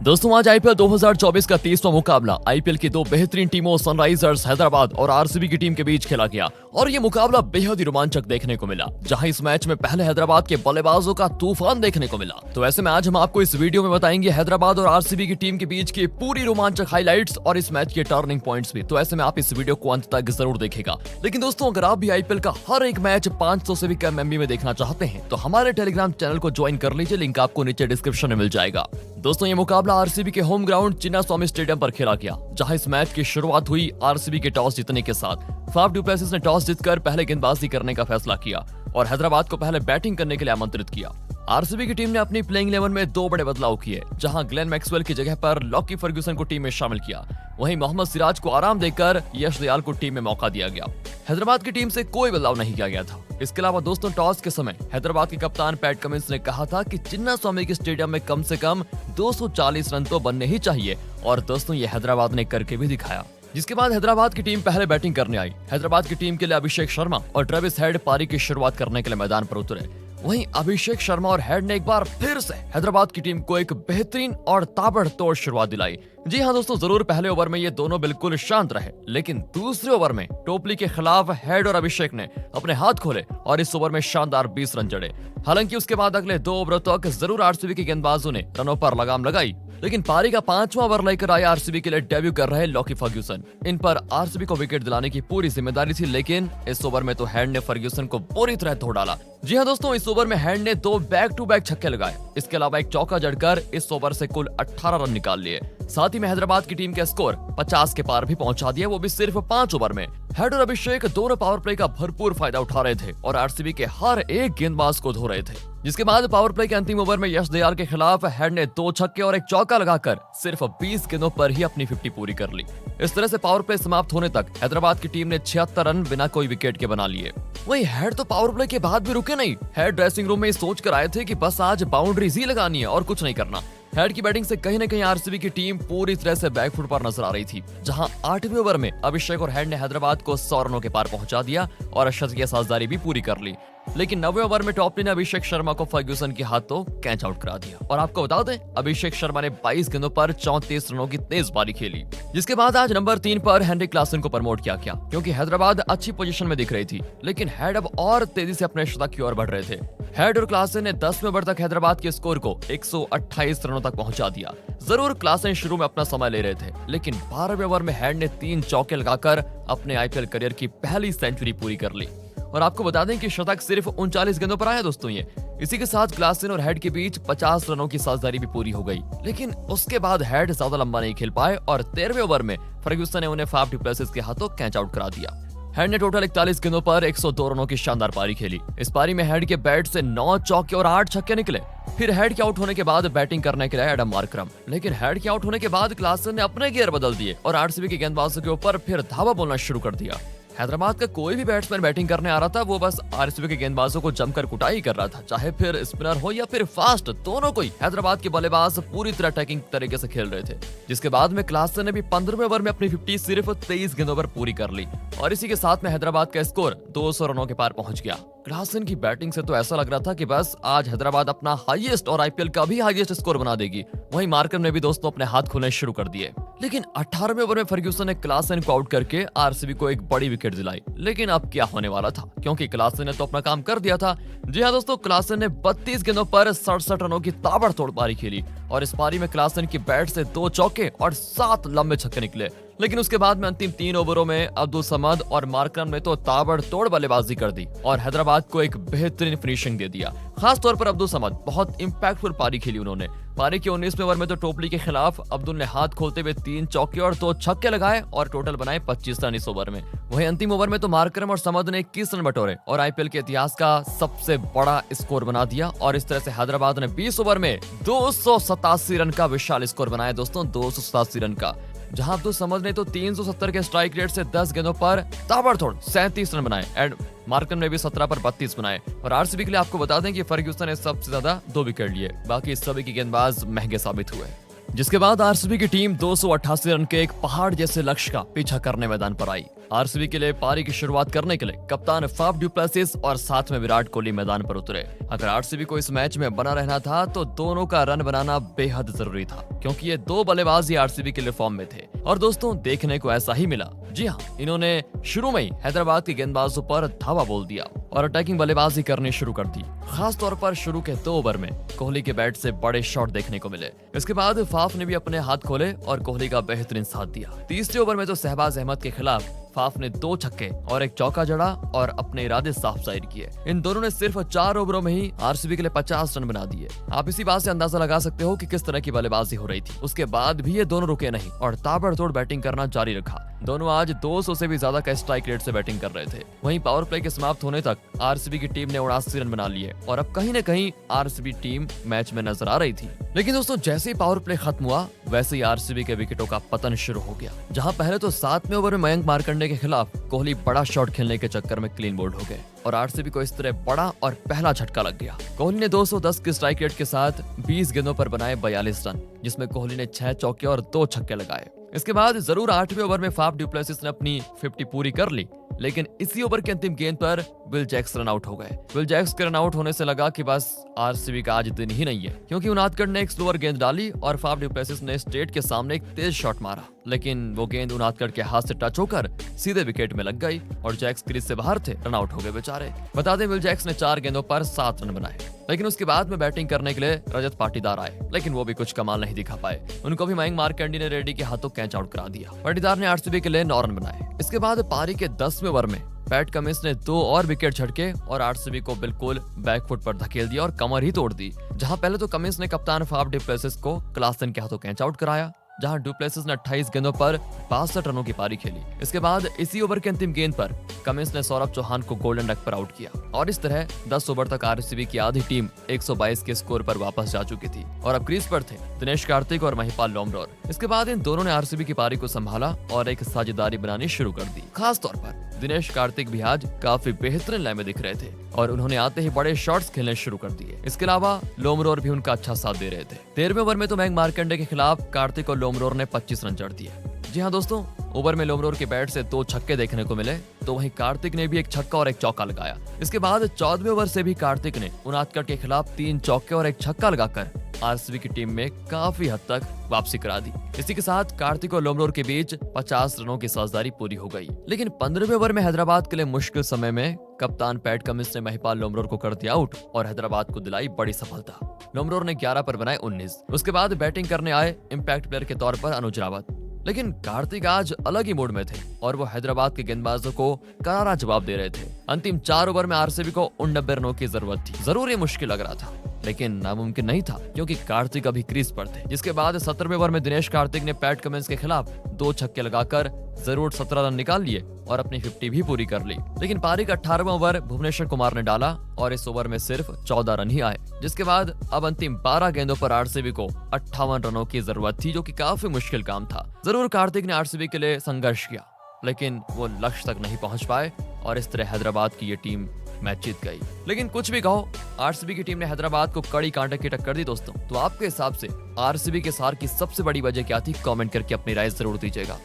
दोस्तों आज आईपीएल 2024 का 30वां मुकाबला आईपीएल की दो बेहतरीन टीमों सनराइजर्स हैदराबाद और आरसीबी की टीम के बीच खेला गया और ये मुकाबला बेहद ही रोमांचक देखने को मिला, जहां इस मैच में पहले हैदराबाद के बल्लेबाजों का तूफान देखने को मिला। तो ऐसे में आज हम आपको इस वीडियो में बताएंगे हैदराबाद और आरसीबी की टीम के बीच की पूरी रोमांचक हाइलाइट्स और इस मैच के टर्निंग पॉइंट्स भी। तो ऐसे में आप इस वीडियो को अंत तक जरूर देखेगा। लेकिन दोस्तों अगर आप भी आईपीएल का हर एक मैच 500 से भी कम एमबी में देखना चाहते हैं तो हमारे टेलीग्राम चैनल को ज्वाइन कर लीजिए, लिंक आपको नीचे डिस्क्रिप्शन में मिल जाएगा। दोस्तों ये मुकाबला आरसीबी के होम ग्राउंड चिन्नास्वामी स्टेडियम पर खेला गया, जहां इस मैच की शुरुआत हुई आरसीबी के टॉस जीतने के साथ। फाफ डु प्लेसिस ने टॉस जीतकर पहले गेंदबाजी करने का फैसला किया और हैदराबाद को पहले बैटिंग करने के लिए आमंत्रित किया। आरसीबी की टीम ने अपनी प्लेइंग 11 में दो बड़े बदलाव किए, जहां ग्लेन मैक्सवेल की जगह पर लॉकी फर्ग्यूसन को टीम में शामिल किया। वहीं मोहम्मद सिराज को आराम देकर यश दयाल को टीम में मौका दिया गया। हैदराबाद की टीम से कोई बदलाव नहीं किया गया था। इसके अलावा दोस्तों टॉस के समय हैदराबाद के कप्तान पैट कमिंस ने कहा था कि चिन्नास्वामी के स्टेडियम में कम से कम 240 रन तो बनने ही चाहिए और दोस्तों ये हैदराबाद ने करके भी दिखाया। जिसके बाद हैदराबाद की टीम पहले बैटिंग करने आई। हैदराबाद की टीम के लिए अभिषेक शर्मा और ट्रेविस हेड पारी की शुरुआत करने के लिए मैदान पर उतरे। वहीं अभिषेक शर्मा और हेड ने एक बार फिर से हैदराबाद की टीम को एक बेहतरीन और ताबड़तोड़ शुरुआत दिलाई। जी हाँ दोस्तों, जरूर पहले ओवर में ये दोनों बिल्कुल शांत रहे, लेकिन दूसरे ओवर में टोपली के खिलाफ हेड और अभिषेक ने अपने हाथ खोले और इस ओवर में शानदार 20 रन जड़े। हालांकि उसके बाद अगले 2 ओवरों तक जरूर आरसीबी के गेंदबाजों ने रनों पर लगाम लगाई, लेकिन पारी का 5वां ओवर लेकर आए आरसीबी के लिए डेब्यू कर रहे लॉकी फर्ग्यूसन। इन पर आरसीबी को विकेट दिलाने की पूरी जिम्मेदारी थी, लेकिन इस ओवर में तो हेड ने फर्ग्यूसन को पूरी तरह धो डाला। जी हाँ दोस्तों, इस ओवर में हेड ने 2 बैक टू बैक छक्के लगाए। इसके अलावा एक चौका जड़कर इस ओवर से कुल 18 रन निकाल लिए। साथ ही में हैदराबाद की टीम के स्कोर 50 के पार भी पहुंचा दिया, वो भी सिर्फ 5 ओवर में। हेड और अभिषेक दोनों पावर प्ले का भरपूर फायदा उठा रहे थे और आरसीबी के हर एक गेंदबाज को धो रहे थे। जिसके बाद पावर प्ले के अंतिम ओवर में यश दयाल के खिलाफ हेड ने 2 छक्के और एक चौका लगाकर सिर्फ 20 गेंदों पर ही अपनी 50 पूरी कर ली। इस तरह से पावर प्ले समाप्त होने तक हैदराबाद की टीम ने 76 रन बिना कोई विकेट के बना लिए। वहीं हेड तो पावर प्ले के बाद भी रुके नहीं। हेड ड्रेसिंग रूम में सोच कर आए थे कि बस आज बाउंड्रीज ही लगानी है और कुछ नहीं करना। हेड की बैटिंग से कहीं न कहीं आरसीबी की टीम पूरी तरह से बैकफुट पर नजर आ रही थी, जहां 8वें ओवर में अभिषेक और हेड ने हैदराबाद को 100 रनों के पार पहुंचा दिया और शतकीय साझेदारी भी पूरी कर ली। लेकिन 9वें ओवर में टॉपली ने अभिषेक शर्मा को फर्ग्यूसन के हाथों कैच आउट करा दिया और आपको बता दें अभिषेक शर्मा ने 22 गेंदों पर 34 रनों की तेज पारी खेली। जिसके बाद आज नंबर 3 पर हेनरी क्लासन को प्रमोट किया गया, क्योंकि हैदराबाद अच्छी पोजीशन में दिख रही थी, लेकिन हेड अब और तेजी से अपने शतक की ओर बढ़ रहे थे। हेड और क्लासन ने 10वें ओवर तक हैदराबाद के स्कोर को 128 रनों तक पहुंचा दिया। जरूर क्लासन शुरू में अपना समय ले रहे थे, लेकिन 12वें ओवर में हेड ने 3 चौके लगाकर अपने आईपीएल करियर की पहली सेंचुरी पूरी कर ली। और आपको बता दें कि शतक सिर्फ 39 गेंदों पर आया दोस्तों ये। इसी के साथ क्लासन और हेड के बीच 50 रनों की साझेदारी भी पूरी हो गई, लेकिन उसके बाद हेड ज्यादा लंबा नहीं खेल पाए और 13वें ओवर में फर्ग्यूसन ने उन्हें फाफ डु प्लेसिस के हाथों कैच आउट करा दिया। हेड ने टोटल 41 गेंदों पर 102 रनों की शानदार पारी खेली। इस पारी में हेड के बैट से 9 चौके और 8 छक्के निकले। फिर हेड के आउट होने के बाद बैटिंग करने के लिए एडम मार्करम, लेकिन हेड के आउट होने के बाद क्लासन ने अपने गियर बदल दिए और आरसीबी के गेंदबाजों के ऊपर फिर धावा बोलना शुरू कर दिया। हैदराबाद का कोई भी बैट्समैन बैटिंग करने आ रहा था, वो बस आरसीबी के गेंदबाजों को जमकर कुटाई कर रहा था, चाहे फिर स्पिनर हो या फिर फास्ट, दोनों को ही हैदराबाद के बल्लेबाज पूरी तरह अटैकिंग तरीके से खेल रहे थे। जिसके बाद में क्लासन ने भी 15वें ओवर में अपनी 50 सिर्फ 23 गेंदों पर पूरी कर ली और इसी के साथ में हैदराबाद का स्कोर 200 रनों के पार पहुंच गया। क्लासन की बैटिंग से तो ऐसा लग रहा था कि बस आज हैदराबाद अपना हाईएस्ट और आईपीएल का भी हाईएस्ट स्कोर बना देगी। वहीं मार्करम ने भी दोस्तों अपने हाथ खोलने शुरू कर दिए, लेकिन 18वें ओवर में फर्ग्यूसन ने क्लासन को आउट करके आरसीबी को एक बड़ी विकेट दिलाई। लेकिन अब क्या होने वाला था, क्योंकि क्लासन ने तो अपना काम कर दिया था। जी हाँ दोस्तों, क्लासन ने 32 गेंदों पर 67 रनों की ताबड़तोड़ पारी खेली और इस पारी में क्लासन की बैट से 2 चौके और 7 लंबे छक्के निकले। लेकिन उसके बाद में अंतिम 3 ओवरों में अब्दुल समद और मार्करम ने तो ताबड़तोड़ बल्लेबाजी कर दी और हैदराबाद को एक बेहतरीन फिनिशिंग दे दिया। खास तौर पर अब्दुल समद बहुत इंपैक्टफुल पारी खेली उन्होंने। पारी के 19वें ओवर में तो टोपली के खिलाफ अब्दुल ने हाथ खोलते हुए 3 चौके और 2 छक्के लगाए और टोटल बनाए 25 रन इस ओवर में। वहीं अंतिम ओवर में तो मार्करम और समद ने 21 रन बटोरे और आईपीएल के इतिहास का सबसे बड़ा स्कोर बना दिया और इस तरह से हैदराबाद ने 20 ओवर में 287 रन का विशाल स्कोर बनाया दोस्तों, 287 रन का। जहां अब्दुल समद ने तो 370 के स्ट्राइक रेट से 10 गेंदों पर ताबड़तोड़ 37 रन बनाए एंड मार्करम ने भी 17 पर 32 बनाए। और आरसीबी के लिए आपको बता दें कि फर्ग्यूसन ने सबसे ज्यादा 2 विकेट लिए, बाकी सभी के गेंदबाज महंगे साबित हुए। जिसके बाद आरसीबी की टीम 288 रन के एक पहाड़ जैसे लक्ष्य का पीछा करने मैदान पर आई। आरसीबी के लिए पारी की शुरुआत करने के लिए कप्तान फाफ डुप्लेसिस और साथ में विराट कोहली मैदान पर उतरे। अगर आरसीबी को इस मैच में बना रहना था तो दोनों का रन बनाना बेहद जरूरी था, क्योंकि ये दो बल्लेबाज ही आरसीबी के लिए फॉर्म में थे। और दोस्तों, देखने को ऐसा ही मिला। जी हाँ, इन्होंने शुरू में ही हैदराबाद के गेंदबाजों पर धावा बोल दिया और अटैकिंग बल्लेबाजी करनी शुरू कर दी। खास तौर पर शुरू के 2 ओवर में कोहली के बैट से बड़े शॉट देखने को मिले। इसके बाद फाफ ने भी अपने हाथ खोले और कोहली का बेहतरीन साथ दिया। तीसरे ओवर में तो शहबाज अहमद के खिलाफ फाफ ने 2 छक्के और एक चौका जड़ा और अपने इरादे साफ जाहिर किए। इन दोनों ने सिर्फ 4 ओवरों में ही आरसीबी के लिए 50 रन बना दिए। आप इसी बात से अंदाजा लगा सकते हो कि किस तरह की बल्लेबाजी हो रही थी। उसके बाद भी ये दोनों रुके नहीं और ताबड़तोड़ बैटिंग करना जारी रखा। दोनों आज 200 से भी ज्यादा का स्ट्राइक रेट से बैटिंग कर रहे थे। वहीं पावर प्ले के समाप्त होने तक आरसीबी की टीम ने 79 रन बना लिए और अब कहीं न कहीं आरसीबी टीम मैच में नजर आ रही थी। लेकिन दोस्तों, जैसे ही पावर प्ले खत्म हुआ वैसे ही आरसीबी के विकेटों का पतन शुरू हो गया। जहां पहले तो 7वें ओवर में मयंक मार्कंडे के खिलाफ कोहली बड़ा शॉट खेलने के चक्कर में क्लीन बोल्ड हो गए और आरसीबी को इस तरह बड़ा और पहला झटका लग गया। कोहली ने 210 के स्ट्राइक रेट के साथ 20 गेंदों पर बनाए 42 रन, जिसमें कोहली ने 6 चौके और 2 छक्के लगाए। इसके बाद जरूर 8वें ओवर में फाफ डुप्लेसिस ने अपनी 50 पूरी कर ली, लेकिन इसी ओवर के अंतिम गेंद पर विल जैक्स रन आउट हो गए। विल जैक्स के रन आउट होने से लगा कि बस आरसीबी का आज दिन ही नहीं है, क्योंकि उनादकड़ ने एक स्लोअर गेंद डाली और फाफ डुप्लेसिस ने स्ट्रेट के सामने एक तेज शॉट मारा, लेकिन वो गेंद उनादकड़ के हाथ से टच होकर सीधे विकेट में लग गई और जैक्स क्रीज से बाहर थे, रन आउट हो गए बेचारे। बता दें, विल जैक्स ने 4 गेंदों पर 7 रन बनाए, लेकिन उसके बाद में बैटिंग करने के लिए रजत पाटीदार आए, लेकिन वो भी कुछ कमाल नहीं दिखा पाए। उनको भी मयंक मार्कंडे ने रेड्डी के हाथों कैच आउट करा दिया। पाटीदार ने आरसीबी के लिए 9 रन बनाए। इसके बाद पारी के 10वें ओवर में पैट कमिंस ने 2 और विकेट झटके और आरसीबी को बिल्कुल बैकफुट पर धकेल दिया और कमर ही तोड़ दी। जहां पहले तो कमिंस ने कप्तान फाफ डुप्लेसिस को क्लासन के हाथों कैच आउट कराया, जहां डुप्लेसिस ने 28 गेंदों पर 62 रनों की पारी खेली। इसके बाद इसी ओवर के अंतिम गेंद पर कमिंस ने सौरभ चौहान को गोल्डन डक पर आउट किया और इस तरह 10 ओवर तक आरसीबी की आधी टीम 122 के स्कोर पर वापस जा चुकी थी और अब क्रीज पर थे दिनेश कार्तिक और महिपाल लोमरोर। इसके बाद इन दोनों ने आरसीबी की पारी को संभाला और एक साझेदारी बनानी शुरू कर दी। खास तौर पर दिनेश कार्तिक भी आज काफी बेहतरीन लय में दिख रहे थे और उन्होंने आते ही बड़े शॉट्स खेलने शुरू कर दिए। इसके अलावा लोमरोर भी उनका अच्छा साथ दे रहे थे। 13वें ओवर में तो मयंक मार्कंडे के खिलाफ कार्तिक और लोमरोर ने 25 रन जड़ दिए। जी हाँ दोस्तों, ओवर में लोमरोर के बैट से 2 छक्के देखने को मिले, तो वहीं कार्तिक ने भी एक छक्का और एक चौका लगाया। इसके बाद 14वें ओवर से भी कार्तिक ने उनादकड़ के खिलाफ 3 चौके और एक छक्का लगाकर आरसीबी की टीम में काफी हद तक वापसी करा दी। इसी के साथ कार्तिक और लोमरोर के बीच 50 रनों की साझेदारी पूरी हो गई। लेकिन 15वें ओवर में हैदराबाद के लिए मुश्किल समय में कप्तान पैट कमिंस ने महिपाल लोमरोर को कर दिया आउट और हैदराबाद को दिलाई बड़ी सफलता। लोमरोर ने 11 पर बनाए 19। उसके बाद बैटिंग करने आए इम्पैक्ट प्लेयर के तौर पर अनुज रावत। लेकिन कार्तिक आज अलग ही मूड में थे और वो हैदराबाद के गेंदबाजों को करारा जवाब दे रहे थे। अंतिम 4 ओवर में आरसीबी को 89 रनों की जरूरत थी। जरूर ये मुश्किल लग रहा था, लेकिन नामुमकिन नहीं था, क्योंकि कार्तिक अभी क्रीज पर थे। जिसके बाद 17वें ओवर में दिनेश कार्तिक ने पैट कमिंस के खिलाफ 2 छक्के लगाकर जरूर 17 रन निकाल लिए और अपनी 50 भी पूरी कर ली। लेकिन पारी का 18वां ओवर भुवनेश्वर कुमार ने डाला और इस ओवर में सिर्फ 14 रन ही आए। जिसके बाद अब अंतिम 12 गेंदों पर आरसीबी को 58 रनों की जरूरत थी, जो कि काफी मुश्किल काम था। जरूर कार्तिक ने आरसीबी के लिए संघर्ष किया, लेकिन वो लक्ष्य तक नहीं पहुंच पाए और इस तरह हैदराबाद की ये टीम मैच जीत गई। लेकिन कुछ भी कहो, आरसीबी की टीम ने हैदराबाद को कड़ी कांटे की टक्कर दी दोस्तों। तो आपके हिसाब से आरसीबी के हार की सबसे बड़ी वजह क्या थी? कमेंट करके अपनी राय जरूर दीजिएगा।